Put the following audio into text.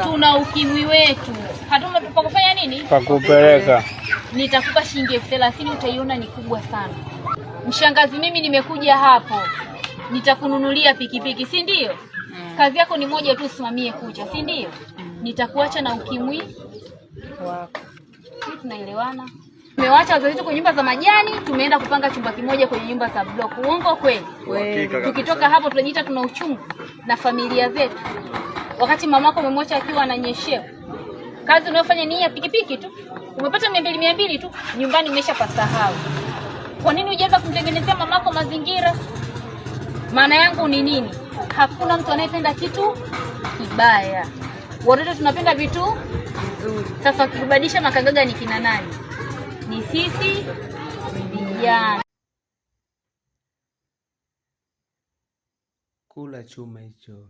Tuna ukimwi wetu. Hatuna pa kufanya nini? Pa kupeleka. Nitakupa shilingi 30,000 utaiona ni kubwa sana. Mshangazi, mimi nimekuja hapo. Nitakununulia pikipiki, si ndio? Kazi yako ni moja tu, usimamie kucha, si ndio? Nitakuacha na ukimwi wako. Tunaelewana? Tumewaacha wazazi wetu kwenye nyumba za majani, tumeenda kupanga chumba kimoja kwenye nyumba za block. Uongo kweli? Tukitoka hapo tunajiita tuna uchungu na familia zetu. Wakati mamako umemwacha akiwa ananyeshewa. Kazi unayofanya ni ya pikipiki tu. Umepata 200 tu, nyumbani umeshapasahau. Kwa nini hujaanza kumtengenezea mamako mazingira? Maana yangu ni nini? Hakuna mtu anayependa kitu kibaya. Wote tunapenda vitu nzuri. Sasa ukibadilisha makagaga ni kina nani? Ni sisi vijana. Kula chuma hicho.